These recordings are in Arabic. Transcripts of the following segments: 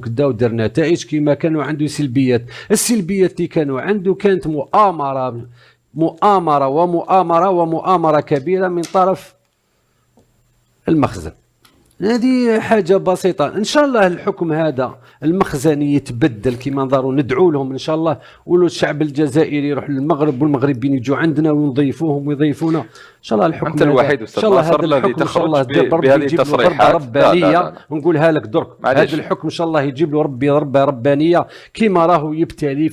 وكذا ودار نتائج كما كانوا عنده سلبيات. السلبيات اللي كانوا عنده كانت مؤامرة كبيرة من طرف المخزن. هذه حاجة بسيطة. إن شاء الله الحكم هذا المخزني يتبدل كما نظروا، ندعو لهم إن شاء الله، ولو الشعب الجزائري يروح للمغرب والمغربيين يجوا عندنا ونضيفوهم ويضيفونا إن شاء الله. الحكم أنت الوحيد إن شاء الله هذا الحكم إن شاء الله بهذه التصريحات ربانية. ونقولها لك درك، هذا الحكم إن شاء الله يجيب له ربي ربانية كما راه يبتلي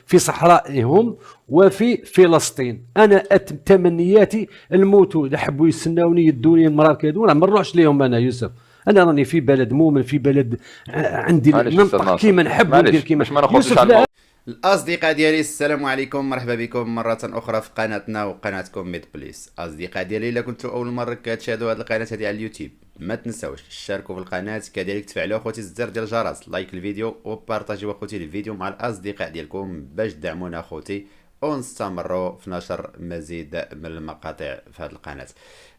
في صحرائهم وفي فلسطين. انا تمنياتي الموتوا اذا حبوا يستناوني يدوني المرار كيدون ما نروحش ليهم. انا يوسف انا راني في بلد مؤمن، في بلد عندي ننطق كيما نحب وندير كيما يوسف. الأصدقاء ديالي السلام عليكم، مرحبا بكم مرة أخرى في قناتنا وقناتكم ميد بليس. أصدقاء ديالي إلا كنتوا أول مرة كتشاهدوا هذه القناة هذه على اليوتيوب ما تنساوش تشاركوا في القناة، كذلك تفعلوا أخوتي الزر ديال الجرس، لايك الفيديو وبارطاجيو أخوتي الفيديو مع الأصدقاء ديالكم باش تدعمونا أخوتي ونستمروا في نشر مزيد من المقاطع في هذه القناة.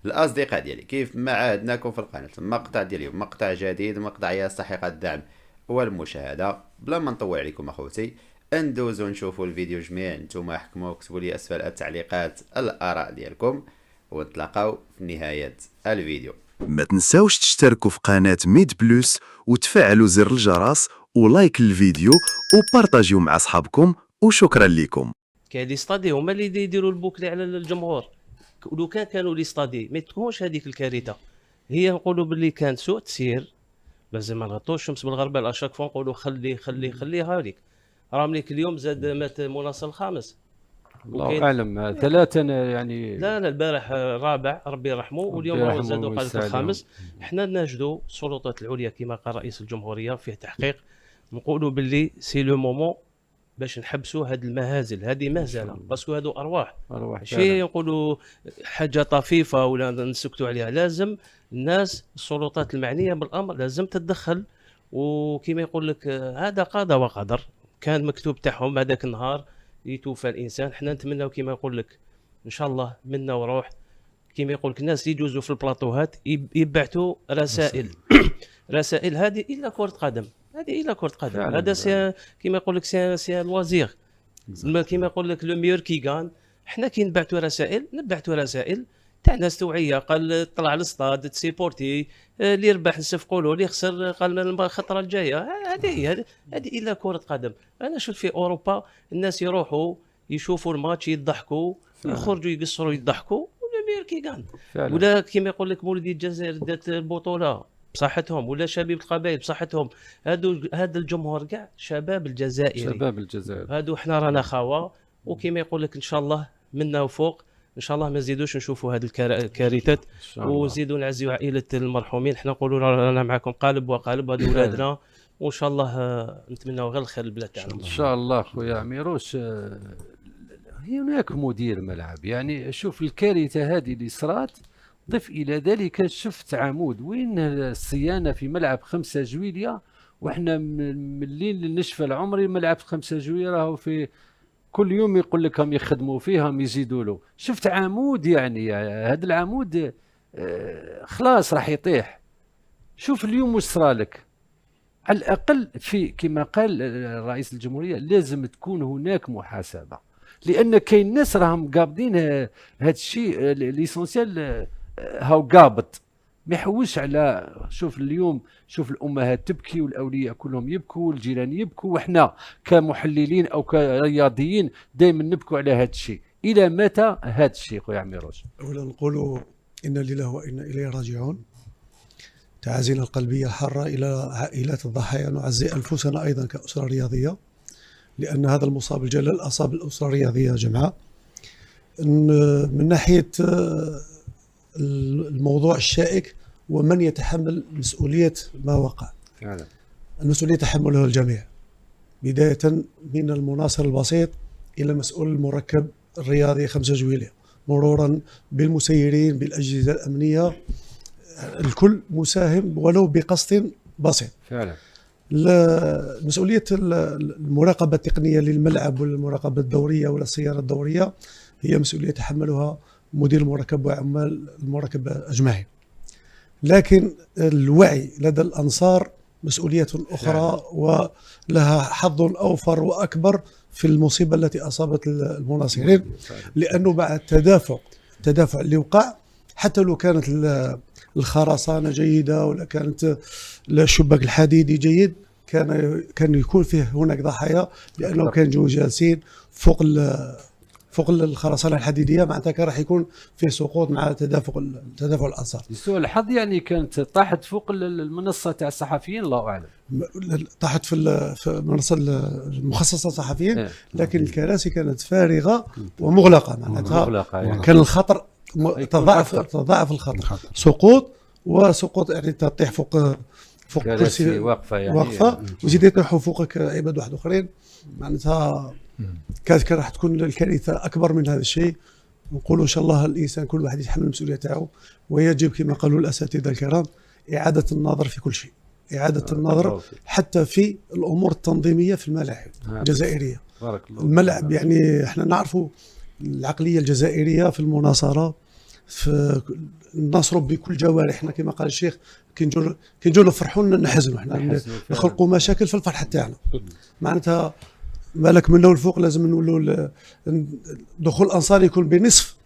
الأصدقاء ديالي كيف ما عهدناكم في القناة، المقطع ديالي مقطع جديد، مقطع يستحق الدعم والمشاهدة. بلا ما نطول عليكم أخوتي ندوزو نشوفوا الفيديو جميع. نتوما حكموا، كتبوا لي اسفل التعليقات الاراء ديالكم ونتلاقاو في نهايه الفيديو. ما تنساوش تشتركوا في قناه ميد بلس وتفعلوا زر الجرس ولايك الفيديو وبارطاجيو مع اصحابكم، وشكرا لكم. كاين لي ستادي هما اللي يديروا البوكلي على الجمهور. ولو كانوا لي ستادي ما تكونش هذيك الكارثه. هي نقولوا باللي كان سوء تسيير، لازم ما نغطوش الشمس بالغربال. اشاك فوا نقولوا خلي هذيك. راهم ليك اليوم زاد مات مناصر الخامس، الله اعلم 3 يعني. لا البارح رابع ربي يرحمه، واليوم زادوا قال الخامس. احنا نجدوا السلطات العليا كما قال رئيس الجمهوريه فيه تحقيق، نقولوا باللي سي لو مومون باش نحبسوا هذه المهازل. هذه مهزله باسكو هادو ارواح ماشي نقولوا حاجه طفيفه ولا نسكتوا عليها. لازم الناس السلطات المعنيه بالامر لازم تتدخل، وكما يقول لك هذا قضاء وقدر كان مكتوب تاعهم. هذاك النهار يتوفى الانسان. حنا نتمناو كما يقول لك ان شاء الله منا وروح. كما يقول لك الناس يجوزوا في البلاطوهات يبعثوا رسائل رسائل هذه الى كره قدم، هذه الى كره قدم. هذا كما يقول لك سي الوزير كما يقول لك لو ميور كي غان. حنا كي نبعثوا رسائل تاع ناس توعيه. قال طلع للصطاد تسيبورتي، اللي يربح نصفقوا له، اللي يخسر قال الخطره الجايه. هذه الى كره قدم. انا شفت في اوروبا الناس يروحوا يشوفوا الماتش يضحكوا، يخرجوا يقصروا يضحكوا، ولا مير كي كان. ولا كما يقول لك مولودي الجزائر دات البطوله بصحتهم، ولا شباب القبائل بصحتهم. هذا الجمهور كاع شباب الجزائر هادو احنا رانا خاوه. وكما يقول لك ان شاء الله منا وفوق ان شاء الله ما نزيدوش نشوفوا هذه الكارثات، وزيدوا نعزيوا عائله المرحومين. حنا نقولوا رانا معكم قالب وقالب، هذو ولادنا، وان شاء الله نتمنوا غير الخير للبلاد تاعنا ان شاء الله. خويا عميروش هناك مدير ملعب، يعني شوف الكارثه هذه اللي صرات، ضف الى ذلك شفت عمود وين الصيانه في ملعب 5 جويلية، وإحنا ملين نشفى العمري ملعب 5 جويلية راهو في كل يوم يقول لك هم يخدموا فيهم يزيدوا له. شفت عمود يعني هذا العمود خلاص راح يطيح. شوف اليوم واش صرالك. على الأقل في كما قال رئيس الجمهورية لازم تكون هناك محاسبة، لأن كاين ناس راهم قابضين هذا الشيء ليسونسيال هاو قابض ما يحوش على. شوف اليوم شوف الامهات تبكي والاولياء كلهم يبكوا والجيران يبكوا، وحنا كمحللين او كرياضيين دائما نبكوا على هذا الشيء. الى متى هذا الشيء خويا عميروش؟ اولا نقولوا انا لله وانا اليه راجعون. تعازينا القلبيه حاره الى عائلات الضحايا، نعزي انفسنا ايضا كاسره رياضيه، لان هذا المصاب الجلل اصاب الاسره الرياضيه جمعاء. من ناحيه الموضوع الشائك ومن يتحمل مسؤولية ما وقع. فعلا المسؤولية تحملها الجميع، بداية من المناصر البسيط إلى مسؤول المركب الرياضي 5 جويلية، مرورا بالمسيرين بالأجهزة الأمنية، الكل مساهم ولو بقسط بسيط. فعلا مسؤولية المراقبة التقنية للملعب والمراقبة الدورية ولا الصيانة الدورية هي مسؤولية تحملها مدير المركب وعمال المركب أجمعين. لكن الوعي لدى الأنصار مسؤولية أخرى ولها حظ أوفر وأكبر في المصيبة التي أصابت المناصرين، لأنه بعد التدافع اللي وقع، حتى لو كانت الخرسانة جيدة ولا كانت الشباك الحديدي جيد، كان يكون فيه هناك ضحايا، لأنه كانوا جالسين فوق الخرسانة الحديدية، معناتها كان راح يكون فيه سقوط مع تدافع الآثار. لسوء الحظ يعني كانت طاحت فوق المنصة تاع الصحفيين، الله أعلم. طاحت في المنصة المخصصة للصحفيين، لكن الكراسي كانت فارغة ومغلقة، معناتها يعني. كان الخطر تضاعف الخطر، سقوط يعني تطيح فوق كرسي واقفة وزيد يطيحوا فوقك عباد واحد اخرين، معناتها كانت راح تكون الكارثة أكبر من هذا الشيء. نقولوا إن شاء الله الإنسان كل واحد يتحمل المسؤولية تاعو، ويجب كما قالوا الأساتذة الكرام إعادة النظر في كل شيء، إعادة النظر حتى في الأمور التنظيمية في الملاعب الجزائرية. الملعب يعني احنا نعرفوا العقلية الجزائرية في المناصرة، في نصرب بكل جوارحنا كما قال الشيخ، كي نجوا نفرحوا نحزنوا، احنا نخلقوا مشاكل في الفرحة تاعنا، معناتها مالك من لو الفوق لازم نقولوا دخول الأنصار يكون بنصف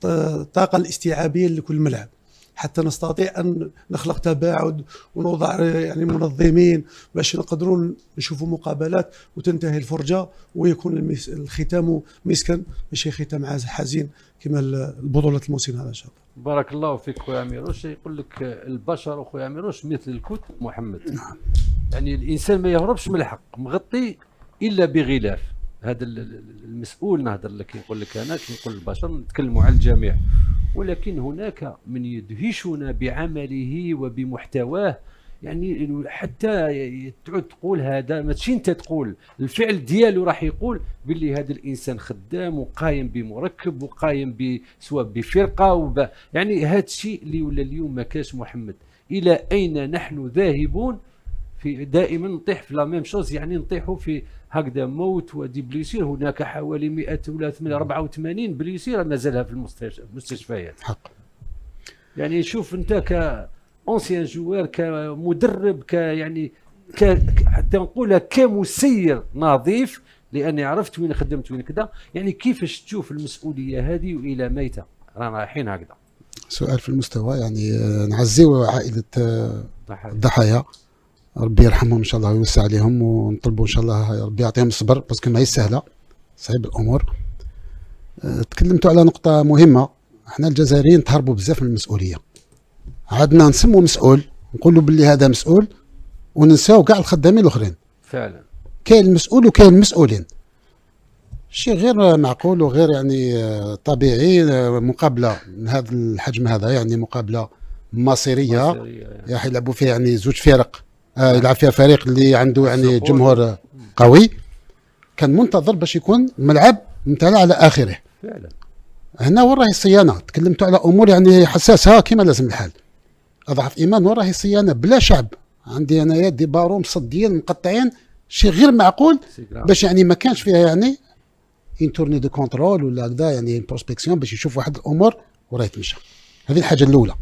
الطاقة الاستيعابية لكل ملعب، حتى نستطيع أن نخلق تباعد ونوضع يعني منظمين باش نقدروا نشوفوا مقابلات وتنتهي الفرجة ويكون الختام مسكن، ماشي ختام حزين كما البطولة الموسم هذا إن شاء الله. بارك الله فيك خويا عميروش. يقول لك البشر خويا عميروش مثل الكتب محمد، يعني الإنسان ما يهربش من الحق، مغطي إلا بغلاف. هذا المسؤول نهضر لك، يقول لك أنا كي نقول البشر نتكلموا على الجميع، ولكن هناك من يدهشنا بعمله وبمحتواه، يعني حتى تعود تقول هذا ماشي انت تقول، الفعل ديالو راح يقول باللي هذا الانسان خدام وقايم بمركب وقايم سواء بفرقه يعني هذا الشيء اللي ولا اليوم ما كاش محمد. الى اين نحن ذاهبون؟ في دائما نطيح في لا ميم شوز، يعني نطيحوا في هكذا موت ودي بليسير. هناك حوالي 100 ولا 84 بليسير مازالها في المستشفيات. حق. يعني شوف انت كأونسيان جوار، كمدرب، يعني حتى نقولها كمسير نظيف، لاني عرفت وين خدمت وين كذا، يعني كيفاش تشوف المسؤوليه هذه والى ميته رانا رايحين هكذا؟ سؤال في المستوى، يعني نعزيو عائله الضحايا، ربي يرحمهم ان شاء الله ويوسع عليهم، ونطلبوا ان شاء الله ربي يعطيهم الصبر، باسكو ماهيش سهله، صعيب الامور. تكلمتوا على نقطه مهمه، احنا الجزائريين تهربوا بزاف من المسؤوليه، عادنا نسموا مسؤول نقولوا باللي هذا مسؤول وننساو كاع الخدامين الاخرين. فعلا كاين المسؤول وكاين المسؤولين، شيء غير معقول وغير يعني طبيعي. مقابله من هذا الحجم هذا، يعني مقابله مصيريه يلعبوا فيها يعني زوج فرق، يلعب فيها فريق اللي عنده يعني جمهور قوي، كان منتظر باش يكون الملعب ممتلئ على اخره. فعلا هنا وين راهي الصيانه؟ تكلمتوا على امور يعني حساسه كما لازم الحال. اضعف ايمان وين راهي الصيانه بلا شعب؟ عندي انايا دي بارو مصديين مقطعين، شيء غير معقول، باش يعني ما كانش فيها يعني ان تورني دو كونترول ولا هكذا، يعني بروسبكسيون باش يشوف واحد الامور وراه تمشى. هذه الحاجه الاولى.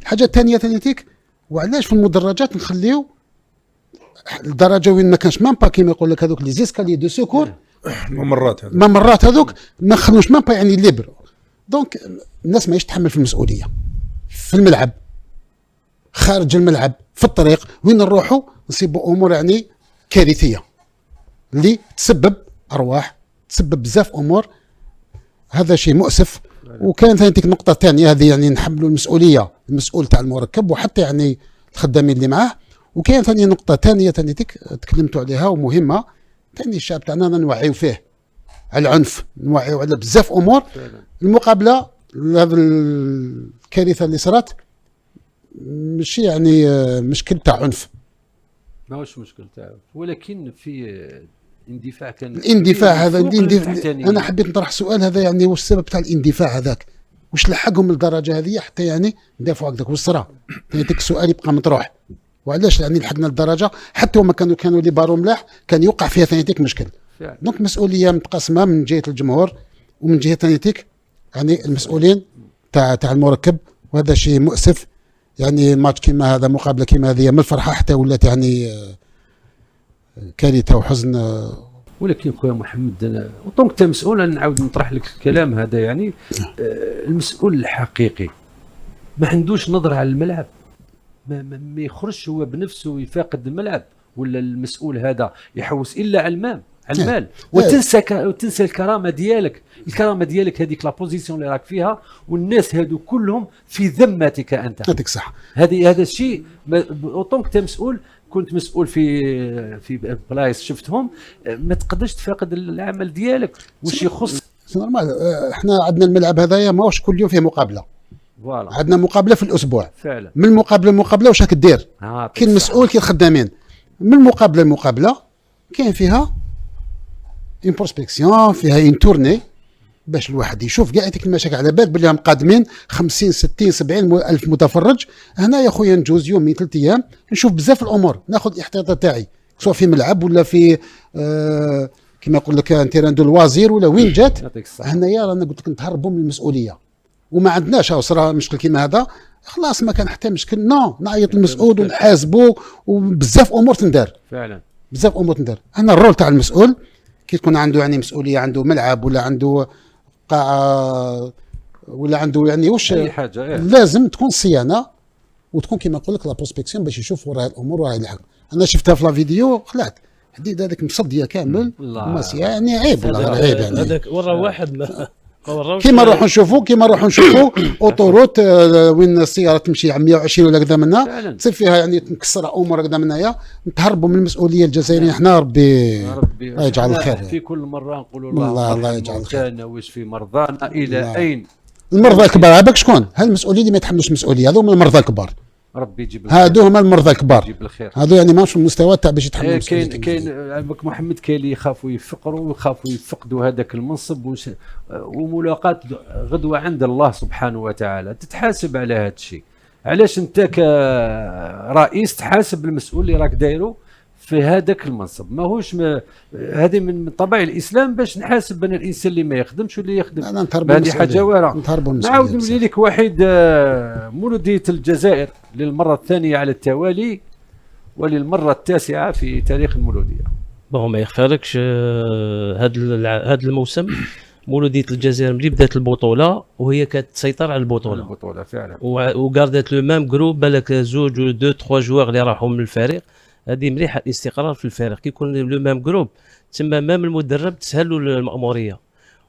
الحاجه الثانيه تانيتيك، وعلاش في المدرجات نخليو الدرجه وين ما كانش مام با كيما يقول لك هذوك لي زيسكالي دو سوكور، ممرات هذوك ما نخلوش مام با يعني ليبر. دونك الناس ما تحمل في المسؤوليه في الملعب، خارج الملعب، في الطريق، وين نروحوا نصيبوا امور يعني كارثيه اللي تسبب ارواح، تسبب بزاف امور. هذا شيء مؤسف. وكان ثاني نقطه ثانيه، هذه يعني نحملوا المسؤوليه المسؤول تاع المركب وحتى يعني الخدامين اللي معاه. وكاين ثاني نقطه ثانيه تكلمتوا عليها ومهمه ثاني، الشعب تاعنا نوعيو فيه على العنف، نوعيو على بزاف امور. المقابله هذه الكارثه اللي صارت ماشي يعني مشكل تاع عنف، ماهوش مشكل تاع، ولكن في اندفاع. كان الاندفاع هذا انا حبيت نطرح سؤال هذا، يعني واش السبب تاع الاندفاع هذاك؟ واش لحقهم للدرجه هذه حتى يعني ندافعوا هكذاك؟ واش صرا؟ هذاك السؤال يبقى مطروح. وعلاش يعني لحقنا للدرجه حتى هما كانوا لي بارو ملاح، كان يوقع فيها ثانيتيك مشكل. دونك مسؤوليه متقاسمه من جهه الجمهور ومن جهه ثانيتيك يعني المسؤولين تاع المركب، وهذا شيء مؤسف. يعني ماتش كيما هذا، مقابله كيما هذه، من الفرحه حتى ولات يعني كارثه وحزن. ولكن خويا محمد، انا وطونك انت مسؤول، انا نعاود نطرح لك الكلام هذا، يعني المسؤول الحقيقي ما عندوش نظره على الملعب، ما يخرجش هو بنفسه يفاقد الملعب، ولا المسؤول هذا يحوس الا على المال وتنسى الكرامه ديالك. الكرامه ديالك هذيك لا بوزيسيون اللي راك فيها، والناس هادو كلهم في ذمتك انت. يعطيك صح. هذا الشيء اوطونك انت مسؤول، كنت مسؤول في بلايص شفتهم، ما تقدرش تفاقد العمل ديالك واش يخص. نورمال. احنا عندنا الملعب هذايا ماهوش كل يوم فيه مقابله، فوالا عندنا مقابله في الاسبوع فعلا. من المقابله لمقابله واش راك دير؟ كاين مسؤول، كاين خدامين. من المقابله لمقابله كاين فيها اون بروسبكسيون، فيها اون تورني، باش الواحد يشوف كاع هذيك المشاكل، على بال بلي هم قادمين 50 60 70 الف متفرج. هنا يا خويا نجوز يومين 3 ايام نشوف بزاف الامور، ناخذ الاحتياطات تاعي، سواء في ملعب ولا في كما يقول لك تيران دو الوازير ولا وين جات. هنايا رانا قلت لك نتهربوا من المسؤوليه، وما عندناش صرا مشكل كيما هذا، خلاص ما كان حتى مشكل. نو نعيط للمسؤول ونحاسبه، وبزاف امور تندار فعلا، بزاف امور تندار. انا الرول تاع المسؤول كي تكون عنده يعني مسؤوليه، عنده ملعب ولا عنده قاعه ولا عنده يعني واش اي حاجه، لازم تكون صيانه، وتكون كيما نقول لك لا بروسبكسيون باش يشوف وراها الامور وراها الحق. انا شفتها في لا فيديو خلعت حديد هذاك مصديه كامل، يعني عيب والله عيب. يعني هذاك ورا واحد ما كيما نروحوا نشوفوا اوتوروت وين السياره تمشي 120 ولا كذا منها، تصير فيها يعني مكسره امور كذا منها، نتهربوا من المسؤوليه الجزائريين. احنا ربي يجعل الخير. في كل مره نقولوا الله يجعل الخير. واش في مرضانا الى اين المرضى الكبار؟ هذاك شكون؟ المسؤولين اللي ما يتحملوش المسؤوليه، هذو هما المرضى الكبار. ربي يجيب هادو هما المرضى الكبار، يجيب الخير. هادو يعني ماهوش في المستوى تاع باش يتحملوا المسؤوليه. كاين عمك محمد، كاين اللي يخافوا يفقروا ويخافوا يفقدوا هذاك المنصب، وملاقات غدوه عند الله سبحانه وتعالى، تتحاسب على هذا الشيء. علاش انت كرئيس تحاسب المسؤول اللي راك دايره في هذاك المنصب؟ ماهوش هذه من طبع الاسلام باش نحاسب بان الانسان اللي ما يخدمش واللي يخدم. هذه حاجه واعره. نعاود نولي لك واحد مولوديه الجزائر للمره الثانيه على التوالي وللمره التاسعه في تاريخ المولوديه. بون ما يخفالكش هذا الموسم مولوديه الجزائر ملي بدات البطوله وهي كانت تسيطر على البطوله فعلا، وقاردات لو ميم جروب، بالك زوج و 2 3 جوار اللي راحوا من الفريق. هذه مليحه الاستقرار في الفريق، كي يكون لو ميم جروب تسمى مام المدرب تسهل له المأموريه.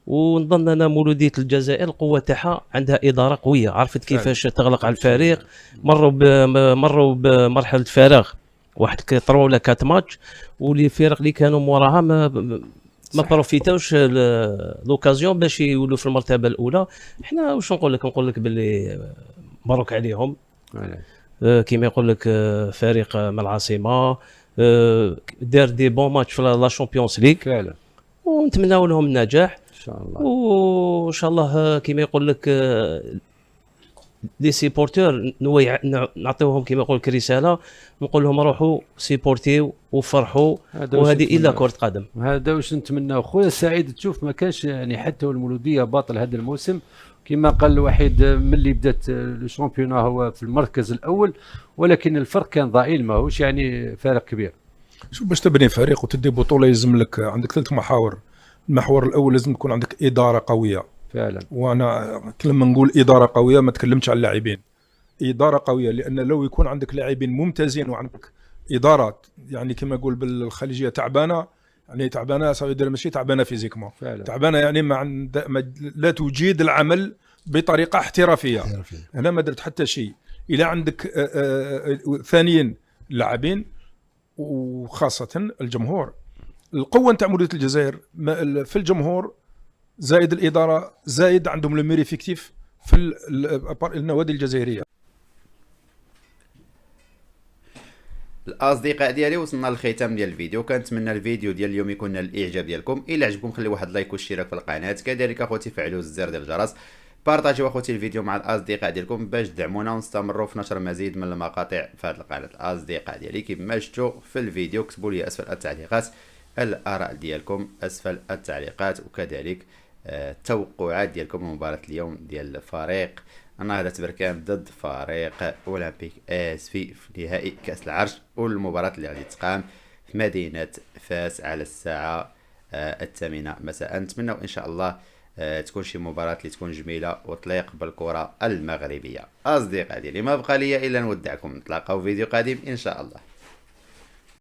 ونظن انا مولوديه الجزائر القوه تاعها عندها اداره قويه، عرفت كيفاش تغلق على الفريق. مروا بمرحله فراغ، واحد 3 ولا 4 ماتش، واللي الفرق اللي كانوا موراها ما بروفيتاوش لوكازيون باش يولوا في المرتبه الاولى. احنا واش نقول لك باللي مبروك عليهم. كيما يقول لك فريق من العاصمه دار دي بون ماتش في لا شامبيونز ليغ فعلا، ونتمناو لهم النجاح ان شاء الله. وان شاء الله كيما يقول لك لي سيبورتور نعطيوهم كيما يقول لك رساله، نقول لهم روحوا سيبورتيو وفرحوا، وهذه الا كره قدم. هذا واش نتمناو. خويا سعيد، تشوف ما كانش يعني حتى المولوديه باطل هذا الموسم، كما قال الواحد ملي بدات الشامبيون هو في المركز الاول، ولكن الفرق كان ضئيل، ماهوش يعني فارق كبير. شوف، باش تبني فريق وتدي بطوله يلزم لك عندك 3 محاور. المحور الاول لازم تكون عندك اداره قويه فعلا، وانا لما نقول اداره قويه ما تكلمتش على اللاعبين، اداره قويه، لان لو يكون عندك لاعبين ممتازين وعندك ادارات يعني كما يقول بالخليجيه تعبانه، يعني تعبانه صاير ماشي تعبانه فيزيكمون، تعبانه يعني لا تجيد العمل بطريقه احترافيه. انا ما درت حتى شيء. الى عندك ثانيا اللاعبين وخاصه الجمهور، القوه نتاع مولوديه الجزائر في الجمهور زائد الاداره زائد عندهم لو ميري فيكتيف في النوادي الجزائريه. الاصدقاء ديالي وصلنا للختام ديال الفيديو، كنتمنى الفيديو ديال اليوم يكون نال الاعجاب ديالكم. الا عجبكم خليو واحد لايك واشتراك في القناه، كذلك اخوتي فعلوا الزر ديال الجرس، بارطاجيو اخوتي الفيديو مع الاصدقاء ديالكم باش تدعمونا ونستمروا في نشر مزيد من المقاطع في هذه القناه. الاصدقاء ديالي كما شفتوا في الفيديو كتبوا لي اسفل التعليقات الاراء ديالكم اسفل التعليقات، وكذلك التوقعات ديالكم لمباراه اليوم ديال الفريق نهضة بركان ضد فريق أولمبيك آسفي في نهائي كأس العرش، والمباراة اللي غادي تقام في مدينة فاس على الساعة 8 مساء. نتمنى إن شاء الله تكون شي مباراة اللي تكون جميلة وتليق بالكرة المغربية. أصدقائي ديالي ما بقى لي إلا نودعكم، نتلاقاو في فيديو قادم إن شاء الله.